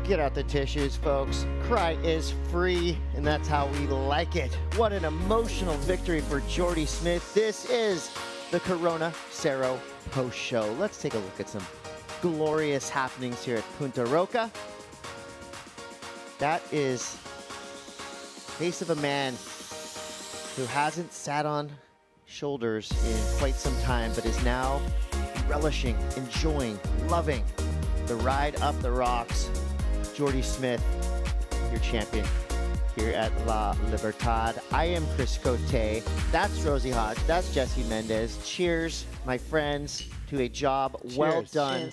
Get out the tissues, folks. Cry is free, and that's how we like it. What an emotional victory for Jordy Smith. This is the Corona Cero post show. Let's take a look at some glorious happenings here at Punta Roca. That is the face of a man who hasn't sat on shoulders in quite some time, but is now relishing, enjoying, loving the ride up the rocks. Jordy Smith, your champion here at La Libertad. I am Chris Cote. That's Rosie Hodge. That's Jesse Mendez. Cheers, my friends, to a job well done.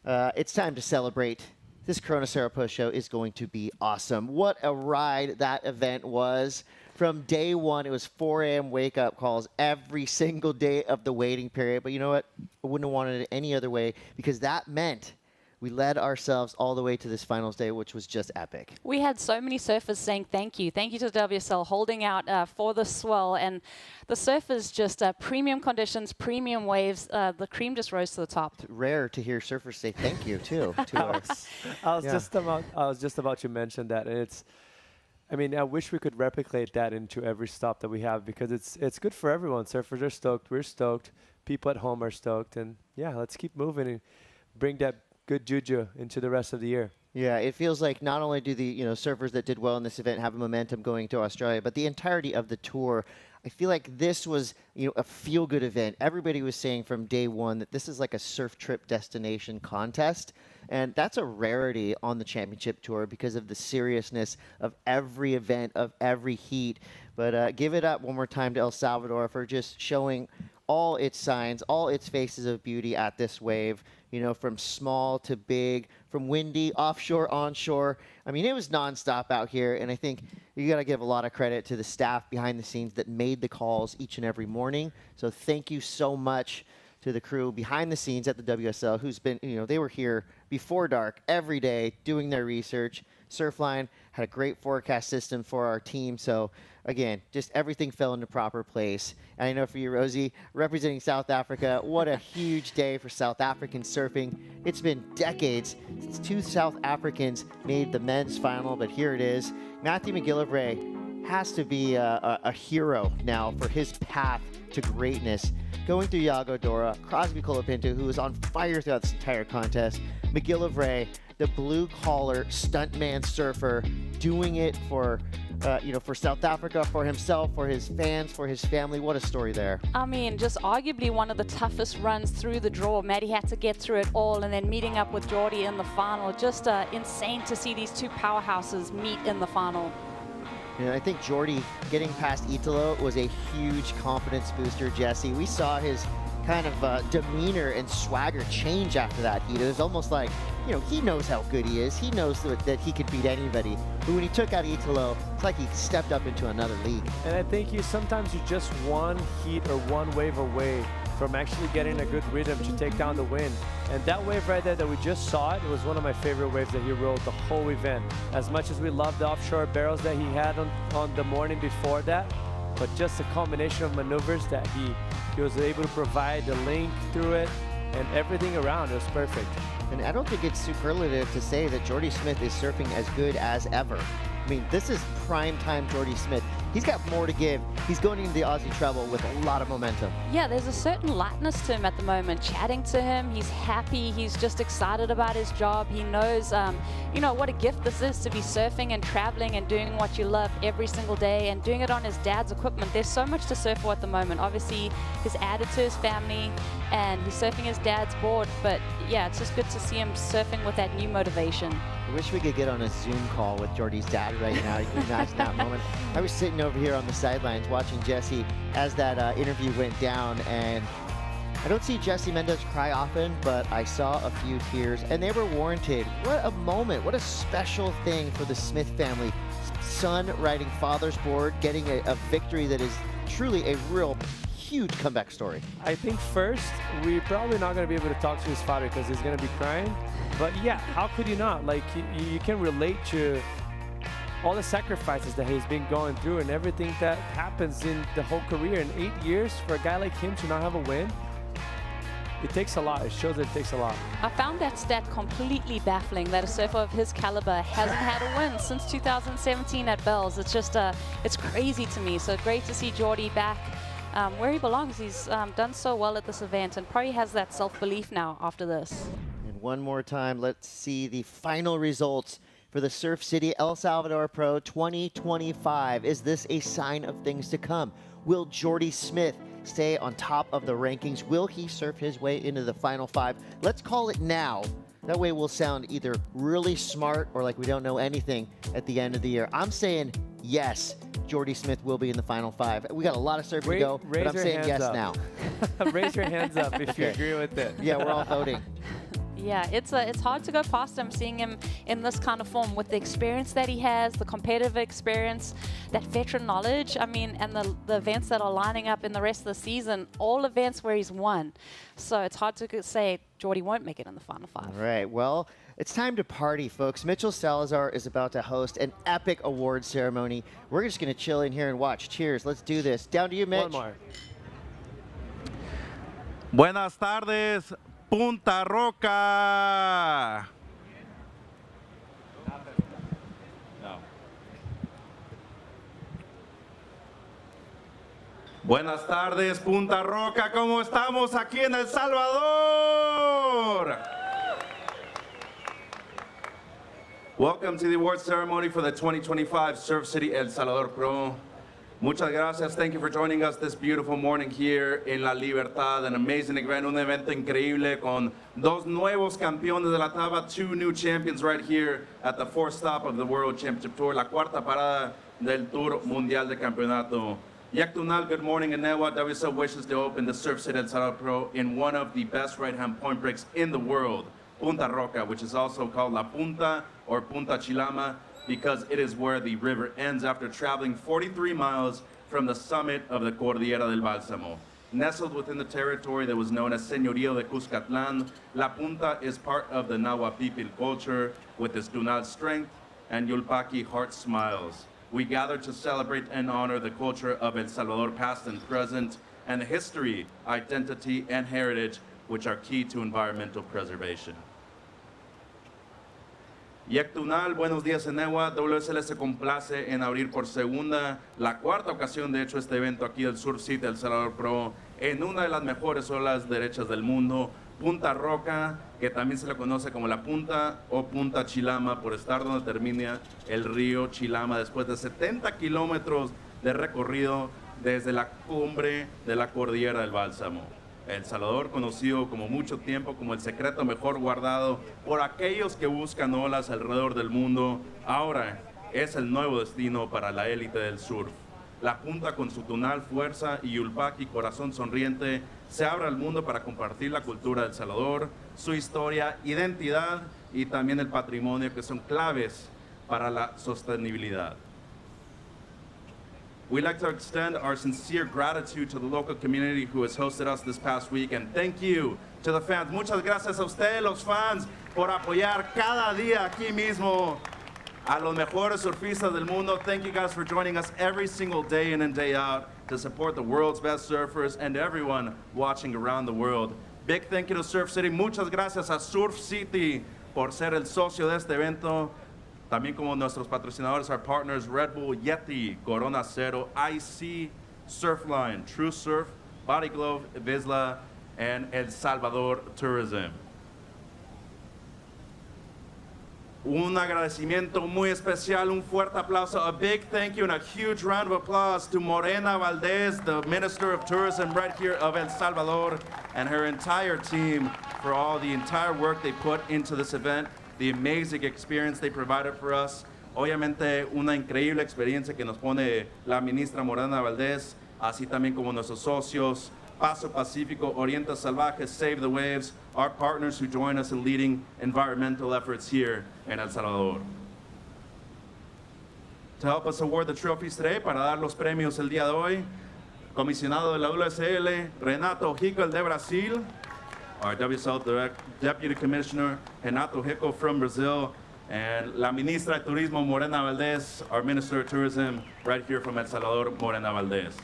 Cheers. It's time to celebrate. This Corona Cero post show is going to be awesome. What a ride that event was. From day one, it was 4 a.m. wake-up calls every single day of the waiting period. But you know what? I wouldn't have wanted it any other way, because that meant we led ourselves all the way to this finals day, which was just epic. We had so many surfers saying thank you. Thank you to WSL holding out for the swell. And the surfers just premium conditions, premium waves. The cream just rose to the top. It's rare to hear surfers say thank you, too. To us. I was just about to mention that. And it's, I mean, I wish we could replicate that into every stop that we have, because it's good for everyone. Surfers are stoked. We're stoked. People at home are stoked. And, yeah, let's keep moving and bring that good juju into the rest of the year. Yeah, it feels like not only do the surfers that did well in this event have a momentum going to Australia, but the entirety of the tour. I feel like this was a feel-good event. Everybody was saying from day one that this is like a surf trip destination contest, and that's a rarity on the championship tour because of the seriousness of every event, of every heat. But give it up one more time to El Salvador for just showing all its signs, all its faces of beauty at this wave. From small to big, from windy, offshore, onshore. I mean, it was nonstop out here, and I think you got to give a lot of credit to the staff behind the scenes that made the calls each and every morning. So thank you so much to the crew behind the scenes at the WSL, who's been, they were here before dark every day doing their research. Surfline had a great forecast system for our team. So again, just everything fell into proper place. And I know for you, Rosie, representing South Africa, what a huge day for South African surfing. It's been decades since 2 South Africans made the men's final, but here it is. Matthew McGillivray has to be a hero now for his path to greatness. Going through Yago Dora, Crosby Colapinto, who was on fire throughout this entire contest, McGillivray, the blue-collar stuntman surfer, doing it for South Africa, for himself, for his fans, for his family. What a story there. I mean, just arguably one of the toughest runs through the draw. Maddie had to get through it all, and then meeting up with Jordy in the final. Just insane to see these two powerhouses meet in the final. I think Jordy getting past Italo was a huge confidence booster, Jesse. We saw his kind of demeanor and swagger change after that heat. It was almost like, he knows how good he is. He knows that he could beat anybody. But when he took out Italo, it's like he stepped up into another league. And I think sometimes you're just one heat or one wave away from actually getting a good rhythm to take down the wind. And that wave right there that we just saw, it was one of my favorite waves that he rode the whole event. As much as we loved the offshore barrels that he had on the morning before that, but just a combination of maneuvers that he was able to provide, the link through it, and everything around. It was perfect. And I don't think it's superlative to say that Jordy Smith is surfing as good as ever. I mean, this is prime time Jordy Smith. He's got more to give. He's going into the Aussie treble with a lot of momentum. Yeah, there's a certain lightness to him at the moment. Chatting to him, he's happy. He's just excited about his job. He knows, what a gift this is to be surfing and traveling and doing what you love every single day and doing it on his dad's equipment. There's so much to surf for at the moment. Obviously, he's added to his family and he's surfing his dad's board. But yeah, it's just good to see him surfing with that new motivation. I wish we could get on a Zoom call with Jordy's dad right now. You can imagine that moment. I was sitting over here on the sidelines watching Jesse as that interview went down, and I don't see Jesse Mendez cry often, but I saw a few tears, and they were warranted. What a moment. What a special thing for the Smith family. Son riding father's board, getting a victory that is truly a real huge comeback story. I think first, we're probably not going to be able to talk to his father because he's going to be crying. But yeah, how could you not? Like, you can relate to all the sacrifices that he's been going through and everything that happens in the whole career. In 8 years, for a guy like him to not have a win, it takes a lot. It shows that it takes a lot. I found that stat completely baffling, that a surfer of his caliber hasn't had a win since 2017 at Bells. It's just, it's crazy to me. So great to see Jordy back where he belongs. He's done so well at this event and probably has that self-belief now after this. And one more time, let's see the final results for the Surf City El Salvador Pro 2025. Is this a sign of things to come? Will Jordy Smith stay on top of the rankings? Will he surf his way into the final 5? Let's call it now. That way we'll sound either really smart or like we don't know anything at the end of the year. I'm saying yes, Jordy Smith will be in the final 5. We got a lot of surfing to go, but I'm saying yes now. Raise your hands up if you agree with it. Yeah, we're all voting. Yeah, it's hard to go past him, seeing him in this kind of form with the experience that he has, the competitive experience, that veteran knowledge. I mean, and the events that are lining up in the rest of the season, all events where he's won. So it's hard to say Jordy won't make it in the final 5. All right, well, it's time to party, folks. Mitchell Salazar is about to host an epic award ceremony. We're just going to chill in here and watch. Cheers. Let's do this. Down to you, Mitch. One more. Buenas tardes, Punta Roca. No. Buenas tardes, Punta Roca. ¿Cómo estamos aquí en El Salvador? Welcome to the award ceremony for the 2025 Surf City El Salvador Pro. Muchas gracias. Thank you for joining us this beautiful morning here in La Libertad. An amazing event, un evento increíble con dos nuevos campeones de la tabla, 2 new champions right here at the 4th stop of the World Championship Tour, la cuarta parada del Tour Mundial de Campeonato. Yaktunal, good morning, and Newa WSL wishes to open the Surf City El Salvador Pro in one of the best right-hand point breaks in the world, Punta Roca, which is also called La Punta or Punta Chilama, because it is where the river ends after traveling 43 miles from the summit of the Cordillera del Bálsamo. Nestled within the territory that was known as Señorío de Cuscatlán, La Punta is part of the Nahuapipil culture with its Dunal strength and Yulpaki heart smiles. We gather to celebrate and honor the culture of El Salvador past and present, and the history, identity, and heritage which are key to environmental preservation. Yectunal, buenos días, Enewa. WSL se complace en abrir por segunda, la cuarta ocasión, de hecho, este evento aquí del Surf City El Salvador Pro, en una de las mejores olas derechas del mundo, Punta Roca, que también se le conoce como la Punta o Punta Chilama, por estar donde termina el río Chilama, después de 70 kilómetros de recorrido desde la cumbre de la Cordillera del Bálsamo. El Salvador, conocido como mucho tiempo como el secreto mejor guardado por aquellos que buscan olas alrededor del mundo, ahora es el nuevo destino para la élite del surf. La Punta, con su tonal fuerza y Yulpaki corazón sonriente, se abre al mundo para compartir la cultura del Salvador, su historia, identidad y también el patrimonio, que son claves para la sostenibilidad. We'd like to extend our sincere gratitude to the local community who has hosted us this past week, and thank you to the fans. Muchas gracias a ustedes, los fans, por apoyar cada día aquí mismo a los mejores surfistas del mundo. Thank you guys for joining us every single day in and day out to support the world's best surfers and everyone watching around the world. Big thank you to Surf City. Muchas gracias a Surf City por ser el socio de este evento. También como nuestros patrocinadores, our partners, Red Bull, Yeti, Corona Cero, IC, Surfline, True Surf, Body Glove, Vizsla, and El Salvador Tourism. Un agradecimiento muy especial, un fuerte aplauso, a big thank you and a huge round of applause to Morena Valdez, the Minister of Tourism right here of El Salvador, and her entire team for all the entire work they put into this event. The amazing experience they provided for us. Obviamente, una increíble experiencia que nos pone la ministra Morena Valdez, así también como nuestros socios, Paso Pacífico, Oriente Salvaje, Save the Waves, our partners who join us in leading environmental efforts here in El Salvador. To help us award the trophies today, para dar los premios el día de hoy, comisionado de la WSL, Renato Hickel de Brasil, our WSL Deputy Commissioner, Renato Hickel from Brazil, and la Ministra de Turismo, Morena Valdez, our Minister of Tourism, right here from El Salvador, Morena Valdez.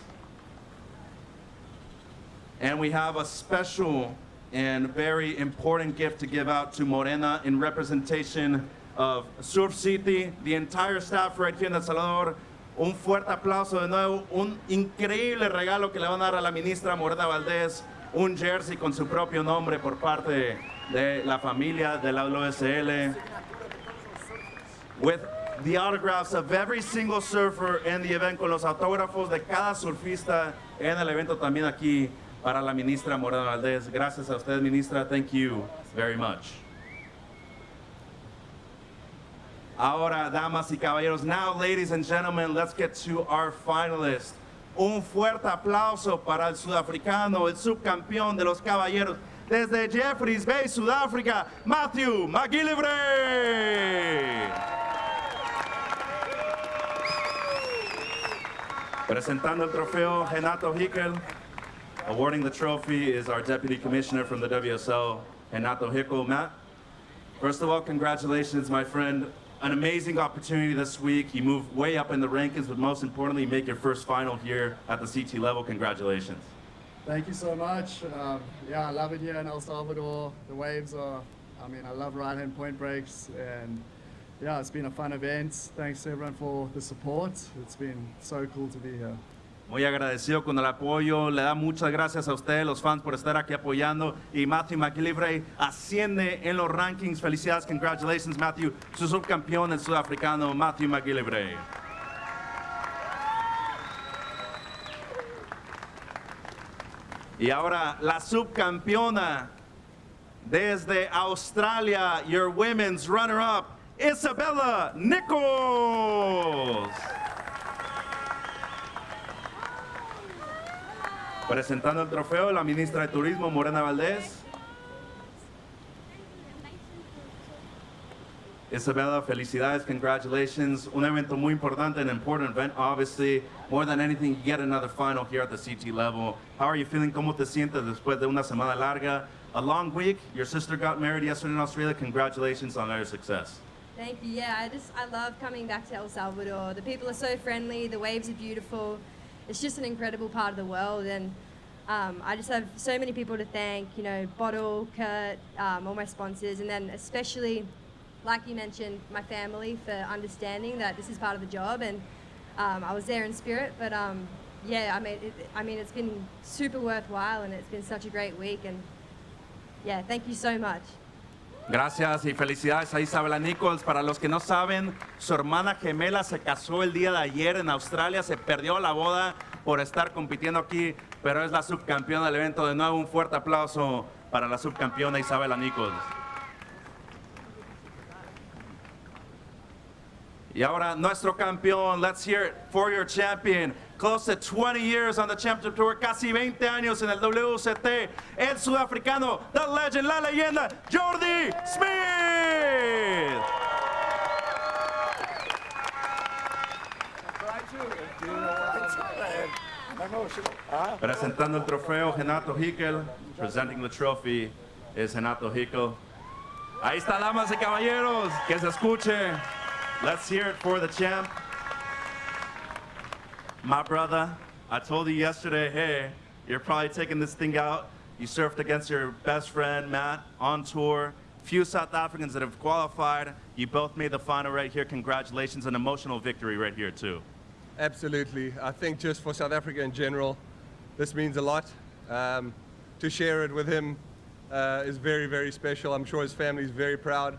And we have a special and very important gift to give out to Morena in representation of Surf City, the entire staff right here in El Salvador. Un fuerte aplauso de nuevo, un increíble regalo que le van a dar a la ministra Morena Valdez, un jersey con su propio nombre por parte de la familia de la WSL, with the autographs of every single surfer in the event, con los autógrafos de cada surfista en el evento también aquí para la ministra Morena Valdez. Gracias a usted, ministra. Thank you very much. Ahora, damas y caballeros, now, ladies and gentlemen, let's get to our finalists. Un fuerte aplauso para el sudafricano, el subcampeón de los caballeros, desde Jeffreys Bay, Sudáfrica, Matthew McGillivray. Presentando el trofeo, Renato Hickel. Awarding the trophy is our Deputy Commissioner from the WSL, Renato Hickel. Matt, first of all, congratulations, my friend. An amazing opportunity this week. You move way up in the rankings, but most importantly, you make your first final here at the CT level. Congratulations. Thank you so much. Yeah, I love it here in El Salvador. The waves are, I love right-hand point breaks, and yeah, it's been a fun event. Thanks to everyone for the support. It's been so cool to be here. Muy agradecido con el apoyo, le da muchas gracias a ustedes, los fans, por estar aquí apoyando. Y Matthew McGillivray asciende en los rankings. Felicidades, congratulations, Matthew, su subcampeón, el sudafricano Matthew McGillivray. Y ahora la subcampeona desde Australia, your women's runner-up, Isabella Nichols. Presentando el trofeo, la ministra de Turismo, Morena Valdez. Isabella, felicidades, congratulations. Un evento muy importante, an important event, obviously. More than anything, you get another final here at the CT level. How are you feeling? ¿Cómo te sientes después de una semana larga? A long week. Your sister got married yesterday in Australia. Congratulations on your success. Thank you. Yeah, I love coming back to El Salvador. The people are so friendly. The waves are beautiful. It's just an incredible part of the world, and I just have so many people to thank, you know, Bottle, Kurt, all my sponsors, and then especially, like you mentioned, my family for understanding that this is part of the job, and I was there in spirit, but yeah, it's been super worthwhile, and it's been such a great week, and yeah, thank you so much. Gracias y felicidades a Isabella Nichols. Para los que no saben, su hermana gemela se casó el día de ayer en Australia, se perdió la boda por estar compitiendo aquí, pero es la subcampeona del evento. De nuevo, un fuerte aplauso para la subcampeona Isabella Nichols. Y ahora nuestro campeón, let's hear it for your champion. Close to 20 years on the championship tour, casi 20 años en el WCT, el sudafricano, the legend, la leyenda, Jordy Smith. Presentando el trofeo, Renato Hickel. Presenting the trophy is Renato Hickel. Ahí está, damas y caballeros, que se escuche. Let's hear it for the champ. My brother, I told you yesterday, hey, you're probably taking this thing out. You surfed against your best friend, Matt, on tour. Few South Africans that have qualified. You both made the final right here. Congratulations, an emotional victory right here, too. Absolutely. I think just for South Africa in general, this means a lot. To share it with him is very, very special. I'm sure his family is very proud.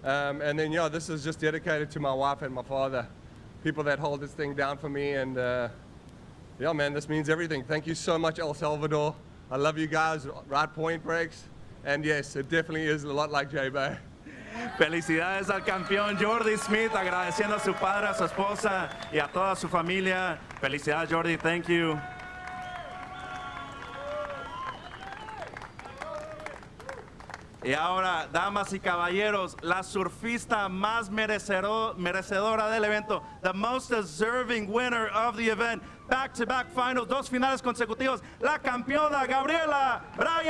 And then, yeah, this is just dedicated to my wife and my father, people that hold this thing down for me. And yeah, man, this means everything. Thank you so much, El Salvador. I love you guys, right point breaks. And yes, it definitely is a lot like J-Bay. Felicidades al campeón Jordy Smith, agradeciendo a su padre, a su esposa y a toda su familia. Felicidades, Jordy, thank you. Y ahora, damas y caballeros, la surfista más merecedora del evento, the most deserving winner of the event, back-to-back finals, 2 finales consecutivos, la campeona Gabriela Bryan.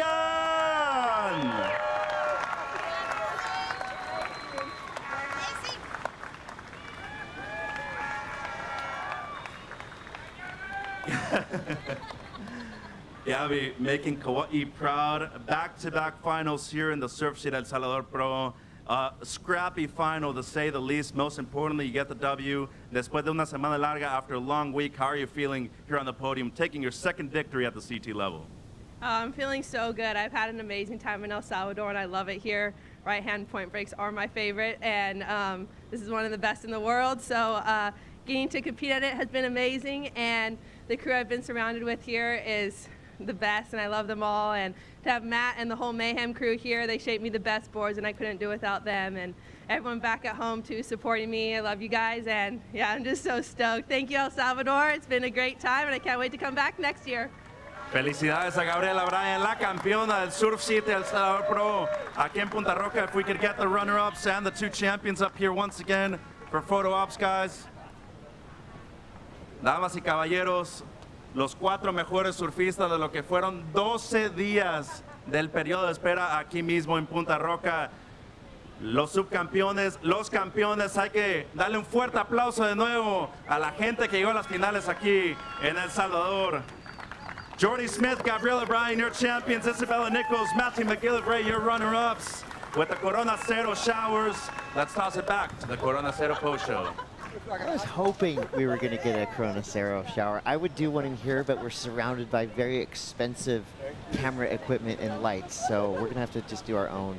Gabby making Kauai proud. Back-to-back finals here in the Surf City El Salvador Pro. Scrappy final, to say the least. Most importantly, you get the W. Después de una semana larga, after a long week, how are you feeling here on the podium, taking your second victory at the CT level? I'm feeling so good. I've had an amazing time in El Salvador, and I love it here. Right-hand point breaks are my favorite, and this is one of the best in the world. So getting to compete at it has been amazing, and the crew I've been surrounded with here is the best, and I love them all. And to have Matt and the whole Mayhem crew here, they shaped me the best boards, and I couldn't do without them. And everyone back at home too, supporting me. I love you guys, and yeah, I'm just so stoked. Thank you, El Salvador. It's been a great time, and I can't wait to come back next year. Felicidades a Gabriela Bryan, la campeona del Surf City El Salvador Pro. Aquí en Punta Roca, if we could get the runner-ups and the 2 champions up here once again for photo ops, guys. Damas y caballeros, los 4 mejores surfistas de lo que fueron 12 días del periodo de espera aquí mismo en Punta Roca. Los subcampeones, los campeones, hay que darle un fuerte aplauso de nuevo a la gente que llegó a las finales aquí en El Salvador. Jordy Smith, Gabriela Bryan, your champions. Isabella Nichols, Matthew McGillivray, your runner-ups. With the Corona Cero showers, let's toss it back to the Corona Cero post show. I was hoping we were going to get a Corona Cero shower. I would do one in here, but we're surrounded by very expensive camera equipment and lights, so we're going to have to just do our own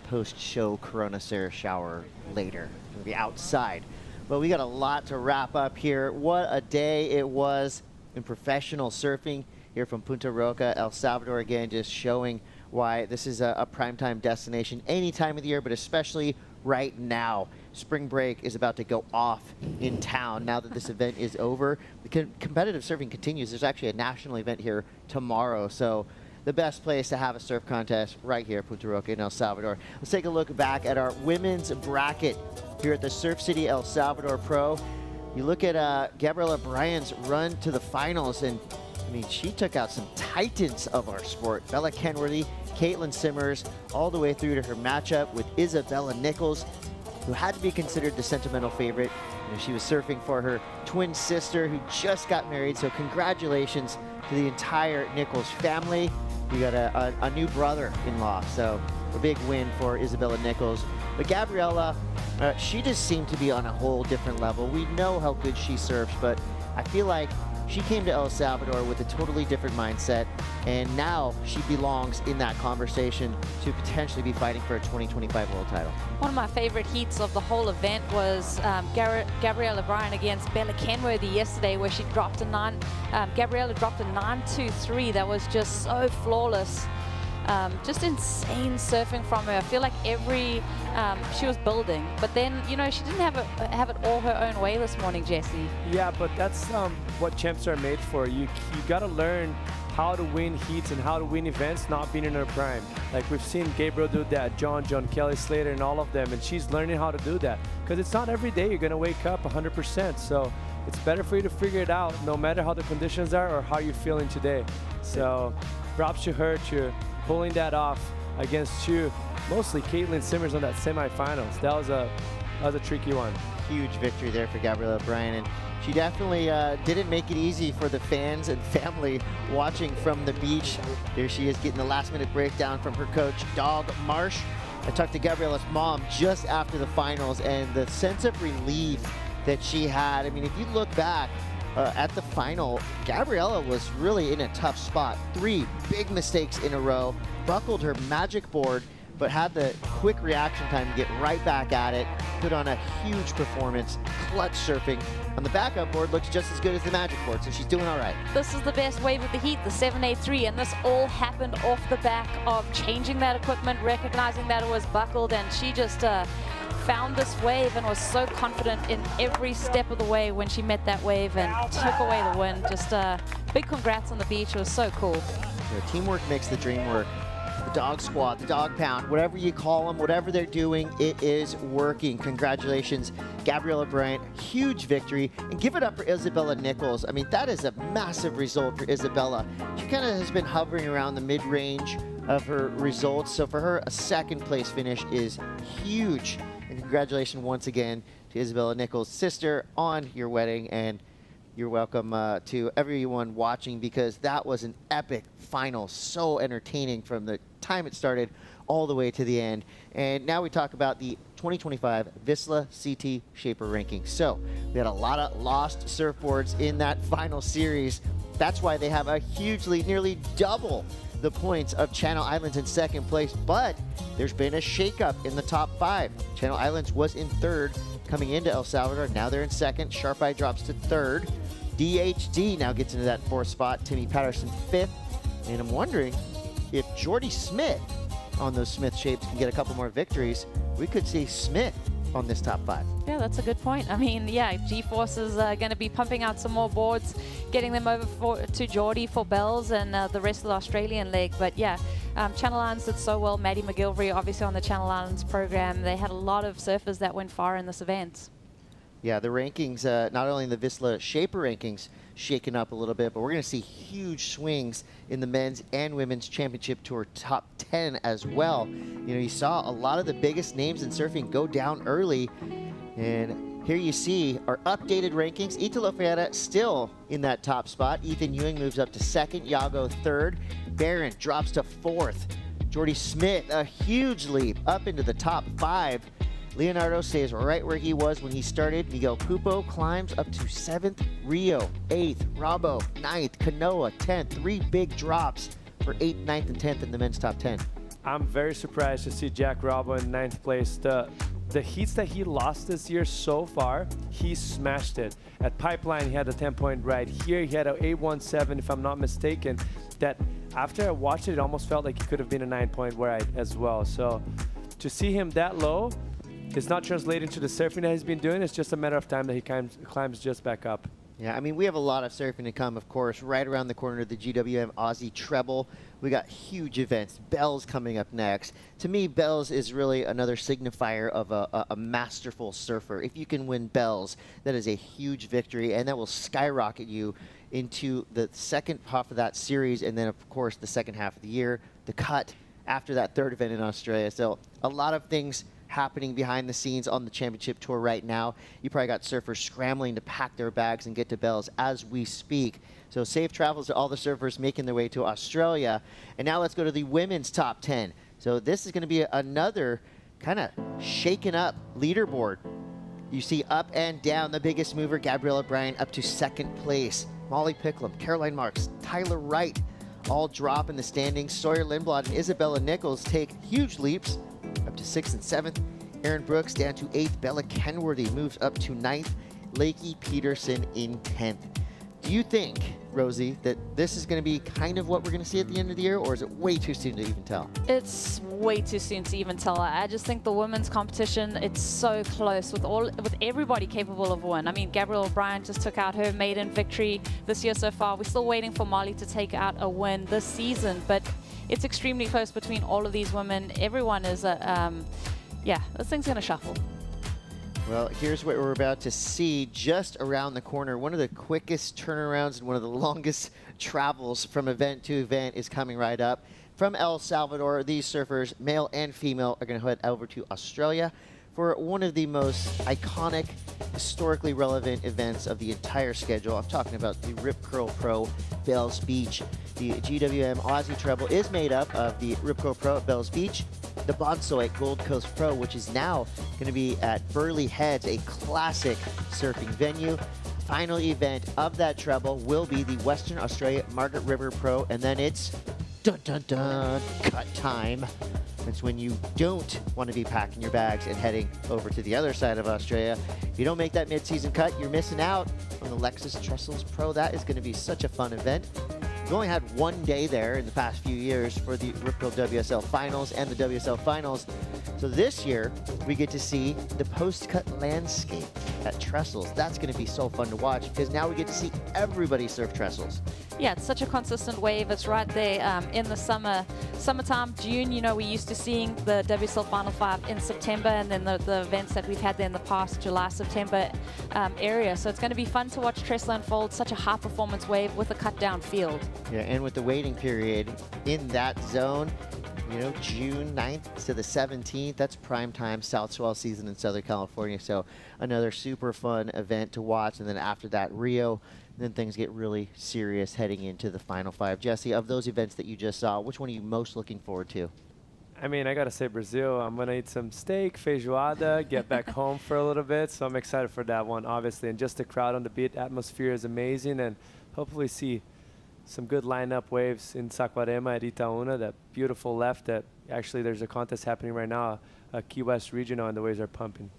post-show Corona Cero shower later. We'll be outside. But we got a lot to wrap up here. What a day it was in professional surfing here from Punta Roca, El Salvador, again, just showing why this is a primetime destination any time of the year, but especially right now. Spring break is about to go off in town now that this event is over. The competitive surfing continues. There's actually a national event here tomorrow, so the best place to have a surf contest right here, Punta Roca in El Salvador. Let's take a look back at our women's bracket here at the Surf City El Salvador Pro. You look at Gabriela Bryan's run to the finals, and I mean, she took out some titans of our sport. Bella Kenworthy, Caity Simmers, all the way through to her matchup with Isabella Nichols, who had to be considered the sentimental favorite. You know, she was surfing for her twin sister who just got married, so congratulations to the entire Nichols family. We got a new brother-in-law, so a big win for Isabella Nichols. But Gabriela, she just seemed to be on a whole different level. We know how good she surfs, but I feel like she came to El Salvador with a totally different mindset, and now she belongs in that conversation to potentially be fighting for a 2025 world title. One of my favorite heats of the whole event was Gabriela Bryan against Bella Kenworthy yesterday, where she dropped Gabriela dropped a 9.23 that was just so flawless. Just insane surfing from her. I feel like she was building, but then, you know, she didn't have it all her own way this morning, Jesse. Yeah, but that's what champs are made for. You got to learn how to win heats and how to win events not being in her prime. Like we've seen Gabriel do that, John Kelly Slater, and all of them, and she's learning how to do that. Because it's not every day you're going to wake up 100%, so it's better for you to figure it out no matter how the conditions are or how you're feeling today. So props to her to pulling that off against mostly Caity Simmers on that semifinals. That was a tricky one. Huge victory there for Gabriela Bryan, and she definitely didn't make it easy for the fans and family watching from the beach. There she is getting the last-minute breakdown from her coach, Dog Marsh. I talked to Gabriela's mom just after the finals, and the sense of relief that she had. I mean, if you look back at the final, Gabriela was really in a tough spot. 3 big mistakes in a row, buckled her magic board, but had the quick reaction time to get right back at it, put on a huge performance, clutch surfing. On the backup board, looks just as good as the magic board, so she's doing all right. This is the best wave of the heat, the 783, and this all happened off the back of changing that equipment, recognizing that it was buckled, and she just found this wave and was so confident in every step of the way when she met that wave and took away the win. Just big congrats on the beach. It was so cool. You know, teamwork makes the dream work. the dog squad, the dog pound, whatever you call them, whatever they're doing, it is working. Congratulations, Gabriela Bryan, huge victory. And give it up for Isabella Nichols. I mean, that is a massive result for Isabella. She kind of has been hovering around the mid-range of her results. So for her, a second place finish is huge. And congratulations once again to Isabella Nichols' sister on your wedding. And you're welcome to everyone watching, because that was an epic final, so entertaining from the time it started all the way to the end. And now we talk about the 2025 Vissla CT Shaper rankings. So we had a lot of lost surfboards in that final series. That's why they have a huge lead, nearly double the points of Channel Islands in second place. But there's been a shakeup in the top 5. Channel Islands was in third coming into El Salvador. Now they're in second. Sharp Eye drops to third. DHD now gets into that 4th spot. Timmy Patterson 5th. And I'm wondering if Jordy Smith on those Smith shapes can get a couple more victories. We could see Smith on this top 5. Yeah, that's a good point. I mean, yeah, G-Force is going to be pumping out some more boards, getting them over to Jordy for bells and the rest of the Australian leg. But yeah, Channel Islands did so well. Matthew McGillivray, obviously on the Channel Islands program. They had a lot of surfers that went far in this event. Yeah, the rankings, not only in the Vissla Shaper rankings, shaken up a little bit, but we're going to see huge swings in the men's and women's championship tour top 10 as well. You know, you saw a lot of the biggest names in surfing go down early, and here you see our updated rankings. Italo Ferreira still in that top spot. Ethan Ewing moves up to 2nd, Yago 3rd, Barron drops to 4th, Jordy Smith a huge leap up into the top 5. Leonardo stays right where he was when he started. Miguel Pupo climbs up to 7th. Rio, 8th. Rabo, 9th. Kanoa, 10th. 3 big drops for 8th, 9th, and 10th in the men's top 10. I'm very surprised to see Jack Rabo in 9th place. The heats that he lost this year so far, he smashed it. At Pipeline, he had a 10-point ride. Here, he had an 817, if I'm not mistaken, that after I watched it, it almost felt like he could have been a 9-point ride as well. So to see him that low, it's not translating to the surfing that he's been doing. It's just a matter of time that he climbs just back up. Yeah, I mean, we have a lot of surfing to come, of course. Right around the corner, the GWM Aussie Treble. We got huge events. Bells coming up next. To me, Bells is really another signifier of a masterful surfer. If you can win Bells, that is a huge victory, and that will skyrocket you into the second half of that series, and then, of course, the second half of the year, the cut after that 3rd event in Australia. So a lot of things happening behind the scenes on the championship tour right now. You probably got surfers scrambling to pack their bags and get to Bells as we speak. So safe travels to all the surfers making their way to Australia. And now let's go to the women's top 10. So this is going to be another kind of shaken up leaderboard. You see up and down, the biggest mover, Gabriela Bryan, up to 2nd place. Molly Picklum, Caroline Marks, Tyler Wright, all drop in the standings. Sawyer Lindblad and Isabella Nichols take huge leaps up to 6th and 7th. Aaron Brooks down to 8th. Bella Kenworthy moves up to 9th. Lakey Peterson in 10th. Do you think, Rosie, that this is going to be kind of what we're going to see at the end of the year, or is it way too soon to even tell? It's way too soon to even tell. I just think the women's competition, it's so close with everybody capable of win. I mean, Gabriela Bryan just took out her maiden victory this year so far. We're still waiting for Molly to take out a win this season, but it's extremely close between all of these women. Everyone is yeah, this thing's going to shuffle. Well, here's what we're about to see just around the corner. One of the quickest turnarounds and one of the longest travels from event to event is coming right up. From El Salvador, these surfers, male and female, are going to head over to Australia for one of the most iconic, historically relevant events of the entire schedule. I'm talking about the Rip Curl Pro Bells Beach. The GWM Aussie Treble is made up of the Rip Curl Pro at Bells Beach, the Bonsoy Gold Coast Pro, which is now going to be at Burleigh Heads, a classic surfing venue. Final event of that treble will be the Western Australia Margaret River Pro, and then it's dun dun dun cut time. It's when you don't want to be packing your bags and heading over to the other side of Australia. If you don't make that mid-season cut, you're missing out on the Lexus Trestles Pro. That is going to be such a fun event. We've only had one day there in the past few years for the Rip Curl WSL Finals and the WSL Finals. So this year, we get to see the post-cut landscape. at trestles. That's going to be so fun to watch because now we get to see everybody surf trestles. Yeah, it's such a consistent wave. It's right there in the summertime, June. You know, we're used to seeing the WSL Final 5 in September, and then the events that we've had there in the past, July, September area. So it's going to be fun to watch trestle unfold, such a high performance wave with a cut down field. Yeah, and with the waiting period in that zone, you know, June 9th to the 17th, that's prime time South Swell season in Southern California. So another super fun event to watch. And then after that, Rio. Then things get really serious heading into the Final 5. Jesse, of those events that you just saw, which one are you most looking forward to? I mean, I got to say Brazil. I'm going to eat some steak, feijoada, get back home for a little bit. So I'm excited for that one, obviously. And just the crowd on the beat, atmosphere is amazing. And hopefully see some good lineup waves in Saquarema at Itaúna, that beautiful left that actually there's a contest happening right now, Key West Regional, and the waves are pumping.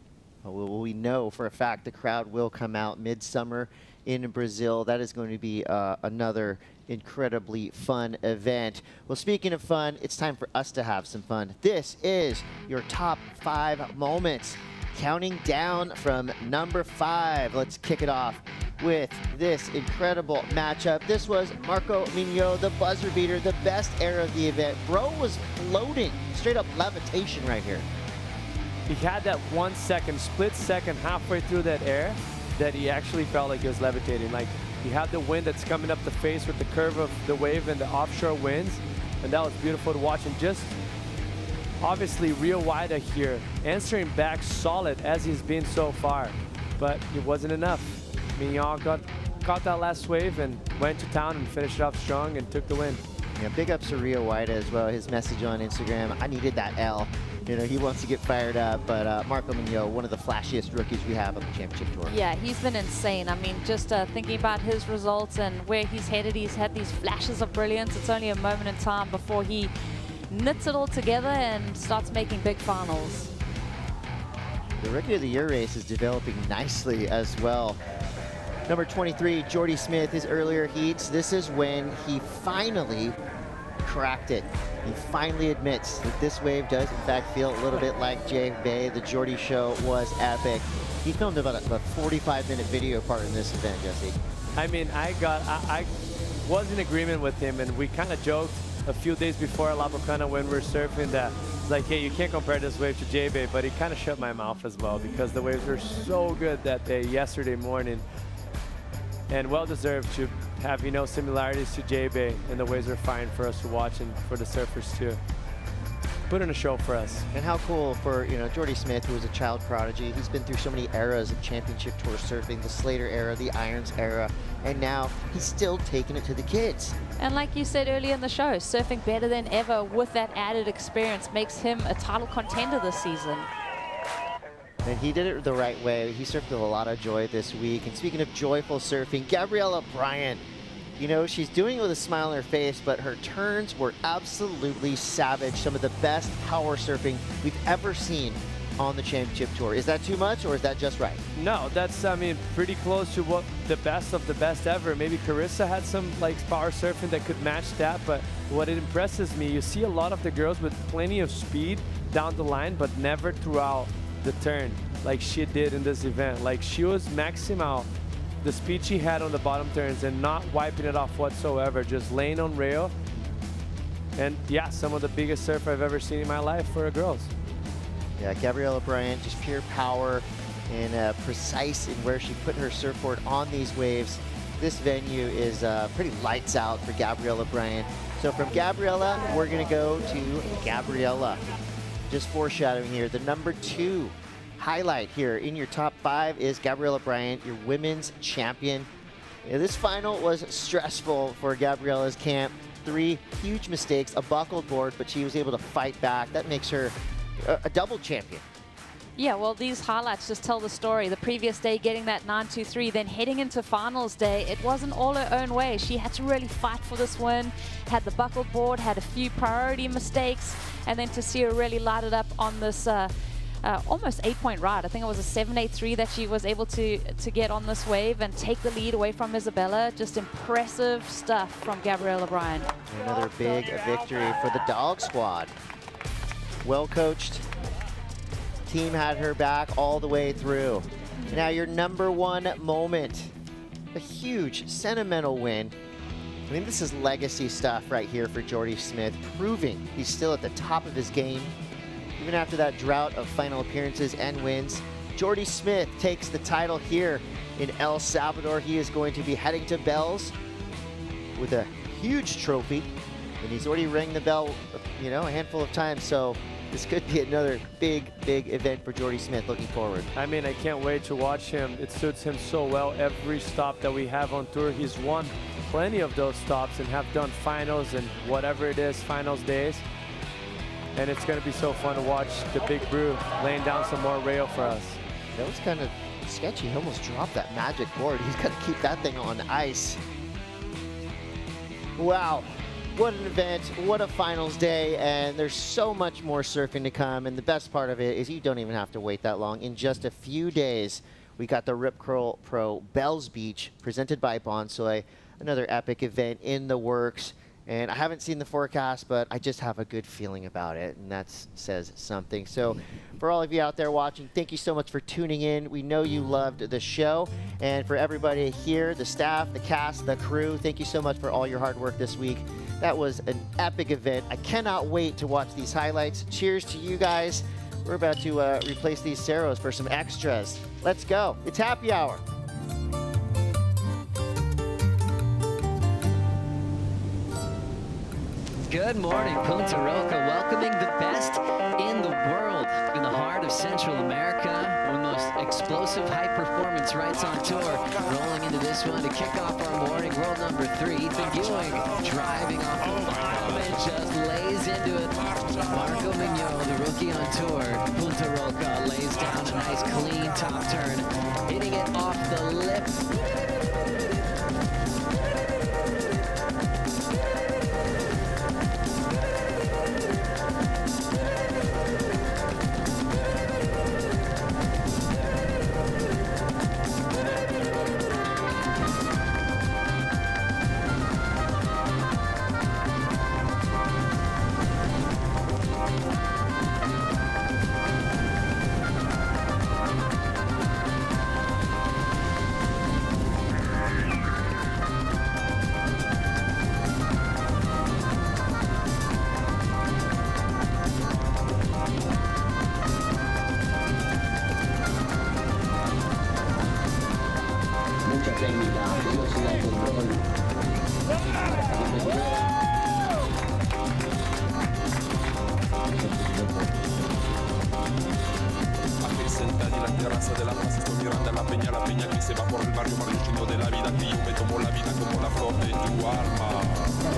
Well, we know for a fact the crowd will come out midsummer in Brazil. That is going to be another incredibly fun event. Well, speaking of fun, it's time for us to have some fun. This is your top 5 moments, counting down from number 5. Let's kick it off with this incredible matchup. This was Marco Mignot, the buzzer beater, the best air of the event. Bro was floating, straight up levitation right here. He had that 1 second, split second halfway through that air that he actually felt like he was levitating. Like, he had the wind that's coming up the face with the curve of the wave and the offshore winds, and that was beautiful to watch. And just obviously Rio Waida here answering back solid as he's been so far, but it wasn't enough. Mignon caught that last wave and went to town and finished it off strong and took the win. Yeah, big ups to Rio Waida as well. His message on Instagram, I needed that L. You know, he wants to get fired up, but Marco Mignot, one of the flashiest rookies we have on the championship tour. Yeah, he's been insane. I mean, just thinking about his results and where he's headed, he's had these flashes of brilliance. It's only a moment in time before he knits it all together and starts making big finals. The Rookie of the Year race is developing nicely as well. Number 23, Jordy Smith, his earlier heats. This is when he finally cracked it. He finally admits that this wave does in fact feel a little bit like J Bay. The Jordy show was epic. He filmed about a 45-minute video part in this event, Jesse. I mean, I was in agreement with him, and we kind of joked a few days before La Bocana when we were surfing that it's like, hey, you can't compare this wave to J Bay, but he kind of shut my mouth as well because the waves were so good that day, yesterday morning. And well-deserved to have, you know, similarities to J-Bay, and the waves are fine for us to watch and for the surfers to put in a show for us. And how cool for, you know, Jordy Smith, who was a child prodigy. He's been through so many eras of championship tour surfing, the Slater era, the Irons era, and now he's still taking it to the kids. And like you said earlier in the show, surfing better than ever with that added experience makes him a title contender this season. And he did it the right way. He surfed with a lot of joy this week. And speaking of joyful surfing, Gabriela Bryan, you know, she's doing it with a smile on her face, but her turns were absolutely savage. Some of the best power surfing we've ever seen on the championship tour. Is that too much, or is that just right? No, that's, I mean, pretty close to what the best of the best ever. Maybe Carissa had some like power surfing that could match that, but what it impresses me, you see a lot of the girls with plenty of speed down the line, but never throughout the turn like she did in this event. Like, she was maxing out the speed she had on the bottom turns and not wiping it off whatsoever, just laying on rail. And yeah, some of the biggest surf I've ever seen in my life for the girls. Yeah, Gabriela Bryan, just pure power and precise in where she put her surfboard on these waves. This venue is pretty lights out for Gabriela Bryan. So from Gabriela, we're gonna go to Gabriela. Just foreshadowing here, the number 2 highlight here in your top 5 is Gabriela Bryan, your women's champion. Yeah, this final was stressful for Gabriela's camp. 3 huge mistakes, a buckled board, but she was able to fight back. That makes her a double champion. Yeah, well, these highlights just tell the story. The previous day getting that 923, then heading into finals day, it wasn't all her own way. She had to really fight for this win, had the buckled board, had a few priority mistakes, and then to see her really light it up on this almost 8-point ride. I think it was a 783 that she was able to get on this wave and take the lead away from Isabella. Just impressive stuff from Gabriela Bryan. Another big victory for the Dog Squad. Well coached. Team had her back all the way through. Now your number one moment. A huge sentimental win. I mean, this is legacy stuff right here for Jordy Smith, proving he's still at the top of his game. Even after that drought of final appearances and wins, Jordy Smith takes the title here in El Salvador. He is going to be heading to Bells with a huge trophy, and he's already rang the bell, a handful of times. So this could be another big event for Jordy Smith looking forward. I mean, I can't wait to watch him. It suits him so well. Every stop that we have on tour, he's won plenty of those stops and have done finals and whatever it is, finals days. And it's going to be so fun to watch the Big Brew laying down some more rail for us. That was kind of sketchy. He almost dropped that magic board. He's got to keep that thing on ice. Wow. What an event, what a finals day, and there's so much more surfing to come, and the best part of it is you don't even have to wait that long. In just a few days, we got the Rip Curl Pro Bells Beach presented by Bonsoy, another epic event in the works. And I haven't seen the forecast, but I just have a good feeling about it, and that says something. So for all of you out there watching, thank you so much for tuning in. We know you loved the show. And for everybody here, the staff, the cast, the crew, thank you so much for all your hard work this week. That was an epic event. I cannot wait to watch these highlights. Cheers to you guys. We're about to replace these Ceros for some extras. Let's go. It's happy hour. Good morning, Punta Roca, welcoming the best in the world in the heart of Central America. One of the most explosive high-performance rides on tour. Rolling into this one to kick off our morning. World number 3, Ethan Ewing, driving off the bottom and just lays into it. Marco Mignol, the rookie on tour. Punta Roca lays down a nice clean top turn, hitting it off the lip.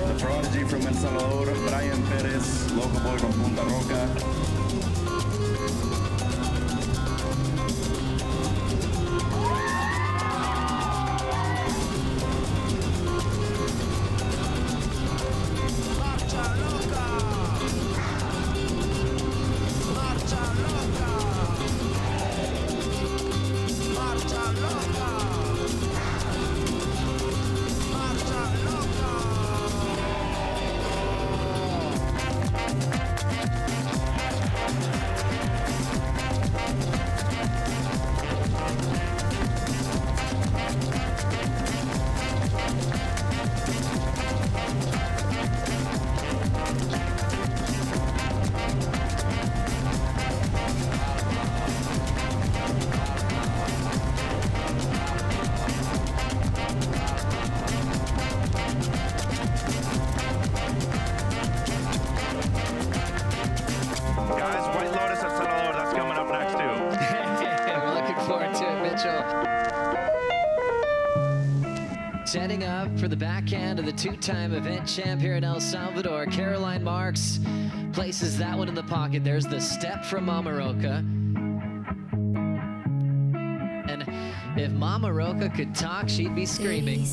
The prodigy from El Salvador, Brian Perez, local boy from Punta Roca. Setting up for the backhand of the two-time event champ here in El Salvador, Caroline Marks places that one in the pocket. There's the step from Mama Roca. And if Mama Roca could talk, she'd be screaming.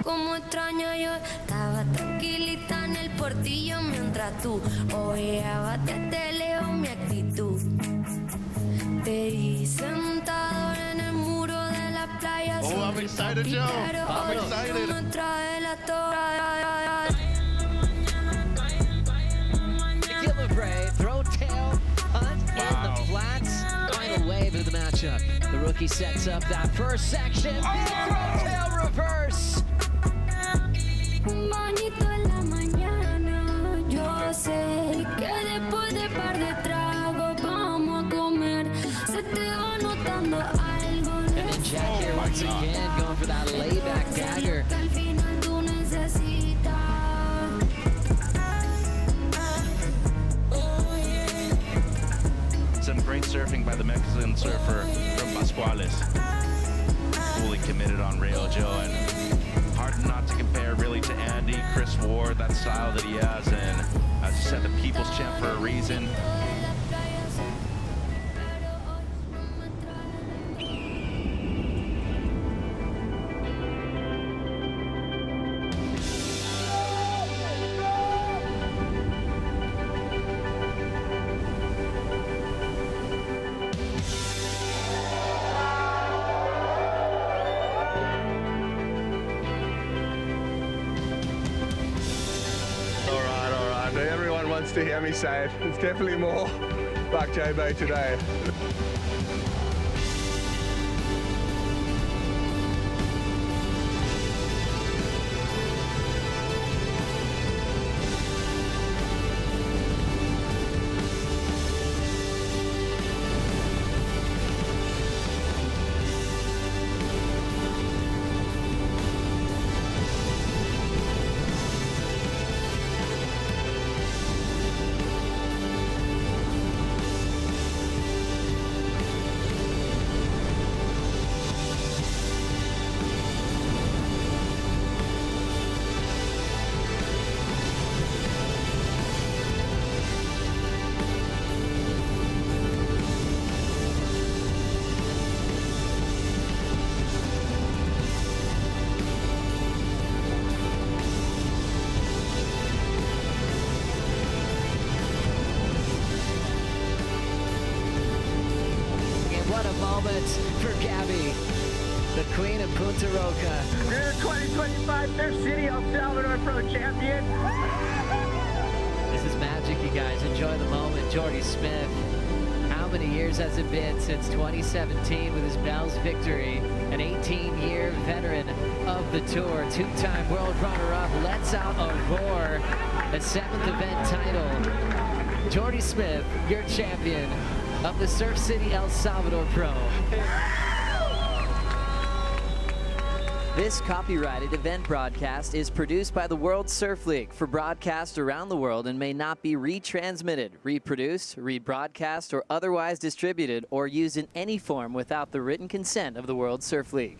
Como extraña, yo estaba tranquilita en el portillo mientras tú ojeabas desde lejos mi actitud. Te vi sentado en el muro de la playa. Oh, I'm excited, Joe. I'm excited. McGillivray, throw tail, punt in the flats. Final wave of the matchup. The rookie sets up that first section. Big throw tail reverse. Un bañito en la mañana. Yo sé que después de par de tragos vamos a comer. Se te va notando algo. And then Jack here once again going for that layback dagger. Al final tú necesitas. Some great surfing by the Mexican surfer from Pascuales. Fully committed on rail, Joe, and hard not to compare really to Andy, Chris Ward, that style that he has, and as you said, the people's champ for a reason. All right. Everyone wants to hear me say it. It's definitely more like J-Bay today. What a moment for Gabby, the queen of Punta Roca. You're the 2025 Surf City El Salvador Pro Champion. This is magic, you guys. Enjoy the moment. Jordy Smith. How many years has it been since 2017 with his Bell's victory? An 18-year veteran of the tour. Two-time world runner-up. Lets out a roar. A 7th event title. Jordy Smith, your champion of the Surf City El Salvador Pro. This copyrighted event broadcast is produced by the World Surf League for broadcast around the world and may not be retransmitted, reproduced, rebroadcast, or otherwise distributed or used in any form without the written consent of the World Surf League.